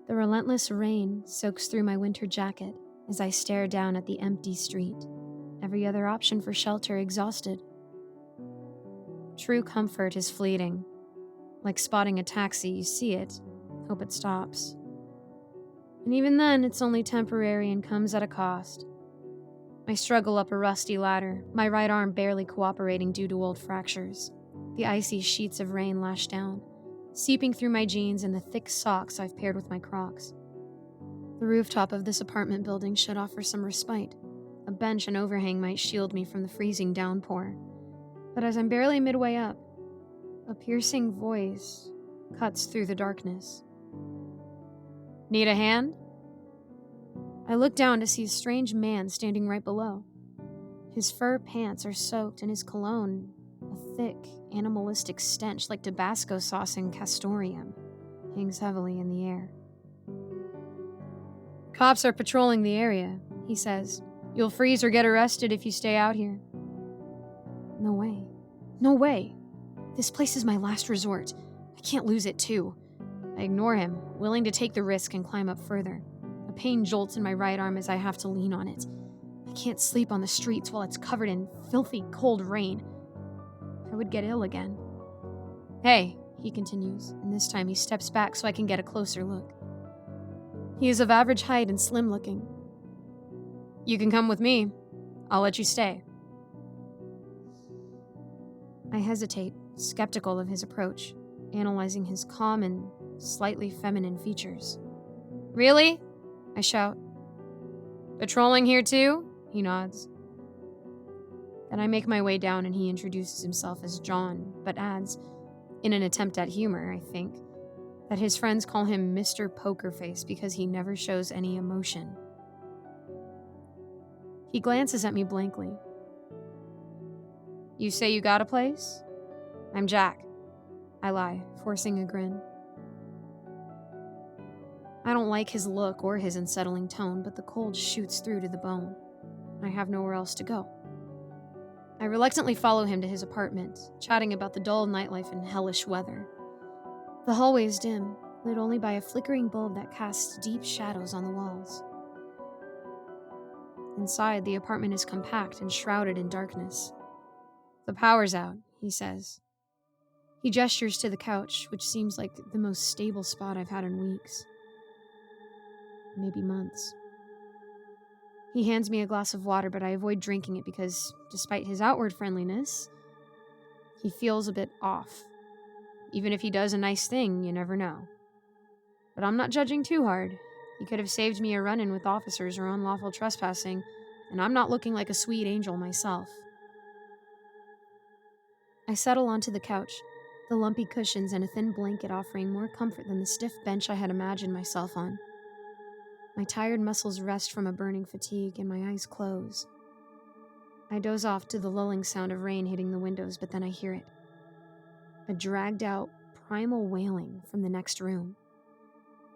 The relentless rain soaks through my winter jacket as I stare down at the empty street, every other option for shelter exhausted. True comfort is fleeting. Like spotting a taxi, you see it, hope it stops. And even then, it's only temporary and comes at a cost. I struggle up a rusty ladder, my right arm barely cooperating due to old fractures. The icy sheets of rain lash down, seeping through my jeans and the thick socks I've paired with my Crocs. The rooftop of this apartment building should offer some respite. A bench and overhang might shield me from the freezing downpour. But as I'm barely midway up, a piercing voice cuts through the darkness. "Need a hand?" I look down to see a strange man standing right below. His fur pants are soaked and his cologne, a thick, animalistic stench like Tabasco sauce and castoreum, hangs heavily in the air. "Cops are patrolling the area," he says. "You'll freeze or get arrested if you stay out here." No way. No way. This place is my last resort. I can't lose it too. I ignore him, willing to take the risk and climb up further. A pain jolts in my right arm as I have to lean on it. I can't sleep on the streets while it's covered in filthy, cold rain. I would get ill again. "Hey," he continues, and this time he steps back so I can get a closer look. He is of average height and slim-looking. "You can come with me. I'll let you stay." I hesitate, skeptical of his approach, analyzing his calm and slightly feminine features. "Really?" I shout. "Patrolling here too?" He nods. Then I make my way down and he introduces himself as John, but adds, in an attempt at humor, I think, that his friends call him Mr. Pokerface because he never shows any emotion. He glances at me blankly. "You say you got a place?" "I'm Jack." I lie, forcing a grin. I don't like his look or his unsettling tone, but the cold shoots through to the bone. I have nowhere else to go. I reluctantly follow him to his apartment, chatting about the dull nightlife and hellish weather. The hallway is dim, lit only by a flickering bulb that casts deep shadows on the walls. Inside, the apartment is compact and shrouded in darkness. "The power's out," he says. He gestures to the couch, which seems like the most stable spot I've had in weeks. Maybe months. He hands me a glass of water, but I avoid drinking it because, despite his outward friendliness, he feels a bit off. Even if he does a nice thing, you never know. But I'm not judging too hard. He could have saved me a run-in with officers or unlawful trespassing, and I'm not looking like a sweet angel myself. I settle onto the couch, the lumpy cushions and a thin blanket offering more comfort than the stiff bench I had imagined myself on. My tired muscles rest from a burning fatigue, and my eyes close. I doze off to the lulling sound of rain hitting the windows, but then I hear it. A dragged-out, primal wailing from the next room.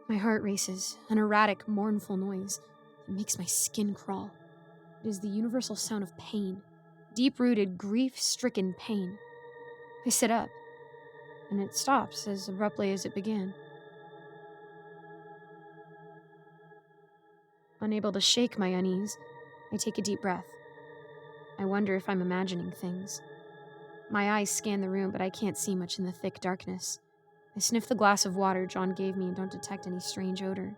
My heart races, an erratic, mournful noise. It makes my skin crawl. It is the universal sound of pain, deep-rooted, grief-stricken pain. I sit up, and it stops as abruptly as it began. Unable to shake my unease, I take a deep breath. I wonder if I'm imagining things. My eyes scan the room, but I can't see much in the thick darkness. I sniff the glass of water John gave me and don't detect any strange odor.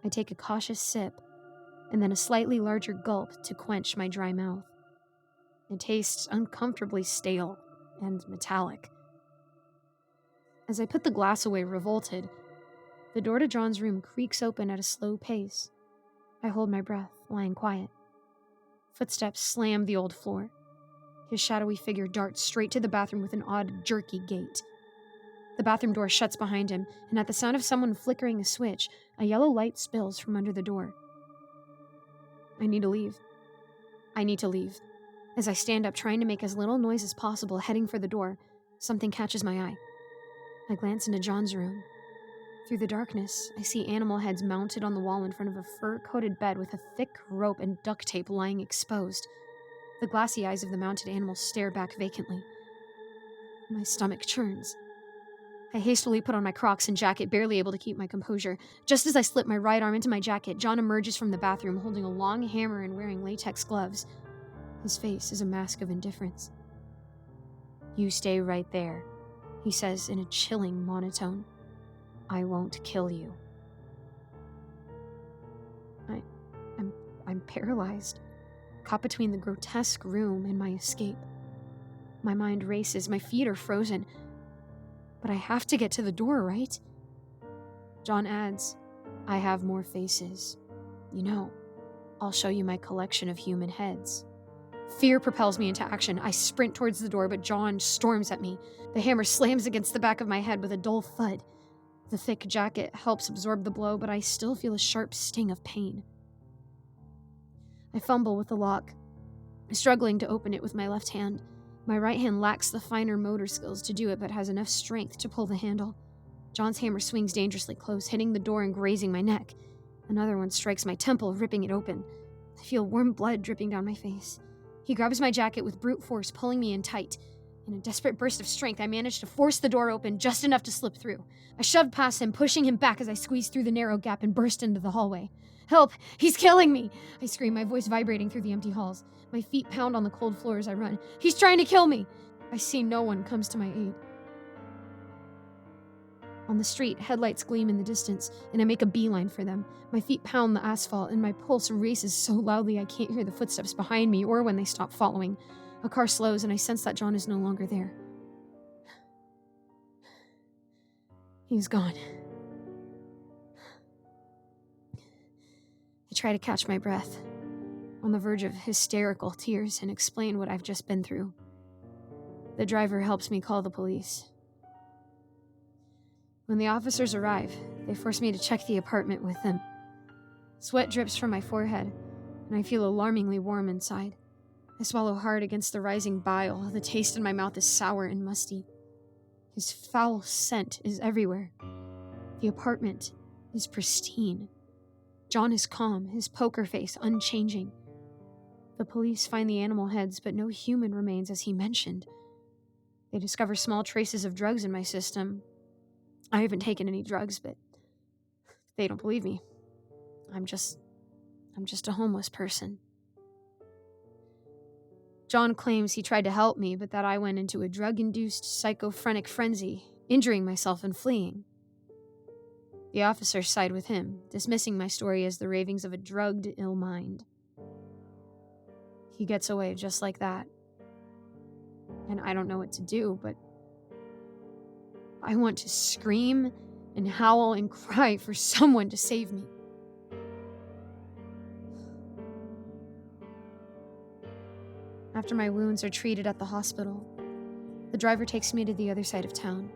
I take a cautious sip, and then a slightly larger gulp to quench my dry mouth. It tastes uncomfortably stale and metallic. As I put the glass away, revolted, the door to John's room creaks open at a slow pace. I hold my breath, lying quiet. Footsteps slam the old floor. His shadowy figure darts straight to the bathroom with an odd, jerky gait. The bathroom door shuts behind him, and at the sound of someone flickering a switch, a yellow light spills from under the door. I need to leave. As I stand up, trying to make as little noise as possible, heading for the door, something catches my eye. I glance into John's room. Through the darkness, I see animal heads mounted on the wall in front of a fur-coated bed with a thick rope and duct tape lying exposed. The glassy eyes of the mounted animals stare back vacantly. My stomach churns. I hastily put on my Crocs and jacket, barely able to keep my composure. Just as I slip my right arm into my jacket, John emerges from the bathroom holding a long hammer and wearing latex gloves. His face is a mask of indifference. "You stay right there," he says in a chilling monotone. "I won't kill you." I'm paralyzed, caught between the grotesque room and my escape. My mind races, my feet are frozen. But I have to get to the door, right? John adds, "I have more faces. You know, I'll show you my collection of human heads." Fear propels me into action. I sprint towards the door, but John storms at me. The hammer slams against the back of my head with a dull thud. The thick jacket helps absorb the blow, but I still feel a sharp sting of pain. I fumble with the lock, struggling to open it with my left hand. My right hand lacks the finer motor skills to do it, but has enough strength to pull the handle. John's hammer swings dangerously close, hitting the door and grazing my neck. Another one strikes my temple, ripping it open. I feel warm blood dripping down my face. He grabs my jacket with brute force, pulling me in tight. In a desperate burst of strength, I manage to force the door open just enough to slip through. I shoved past him, pushing him back as I squeezed through the narrow gap and burst into the hallway. "Help! He's killing me!" I scream, my voice vibrating through the empty halls. My feet pound on the cold floor as I run. "He's trying to kill me!" I see no one comes to my aid. On the street, headlights gleam in the distance, and I make a beeline for them. My feet pound the asphalt, and my pulse races so loudly I can't hear the footsteps behind me or when they stop following. A car slows, and I sense that John is no longer there. He's gone. I try to catch my breath, on the verge of hysterical tears, and explain what I've just been through. The driver helps me call the police. When the officers arrive, they force me to check the apartment with them. Sweat drips from my forehead, and I feel alarmingly warm inside. I swallow hard against the rising bile. The taste in my mouth is sour and musty. His foul scent is everywhere. The apartment is pristine. John is calm, his poker face unchanging. The police find the animal heads, but no human remains as he mentioned. They discover small traces of drugs in my system. I haven't taken any drugs, but they don't believe me. I'm just a homeless person. John claims he tried to help me, but that I went into a drug-induced psychophrenic frenzy, injuring myself and fleeing. The officers side with him, dismissing my story as the ravings of a drugged, ill mind. He gets away just like that. And I don't know what to do, but I want to scream and howl and cry for someone to save me. After my wounds are treated at the hospital, the driver takes me to the other side of town,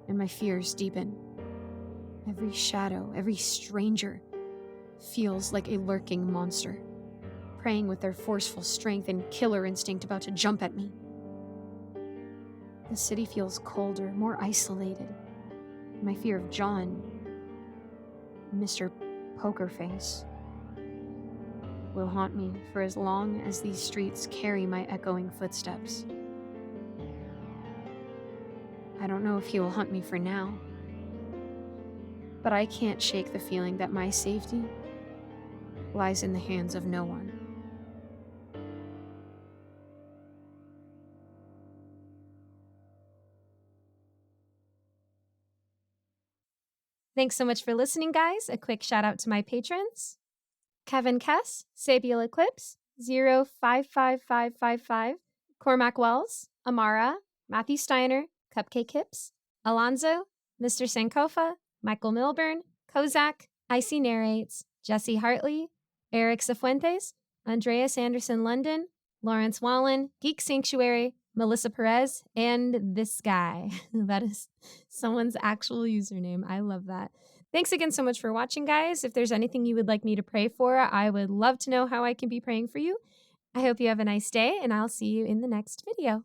and my fears deepen. Every shadow, every stranger feels like a lurking monster, preying with their forceful strength and killer instinct about to jump at me. The city feels colder, more isolated. My fear of John, Mr. Pokerface, will haunt me for as long as these streets carry my echoing footsteps. I don't know if he will hunt me for now, but I can't shake the feeling that my safety lies in the hands of no one. Thanks so much for listening, guys. A quick shout out to my patrons. Kevin Kess, Sabiel Eclipse, 055555, Cormac Wells, Amara, Matthew Steiner, Cupcake Hips, Alonzo, Mr. Sankofa, Michael Milburn, Kozak, Icy Narrates, Jesse Hartley, Eric Cifuentes, Andreas Anderson London, Lawrence Wallen, Geek Sanctuary, Melissa Perez, and this guy. That is someone's actual username. I love that. Thanks again so much for watching, guys. If there's anything you would like me to pray for, I would love to know how I can be praying for you. I hope you have a nice day, and I'll see you in the next video.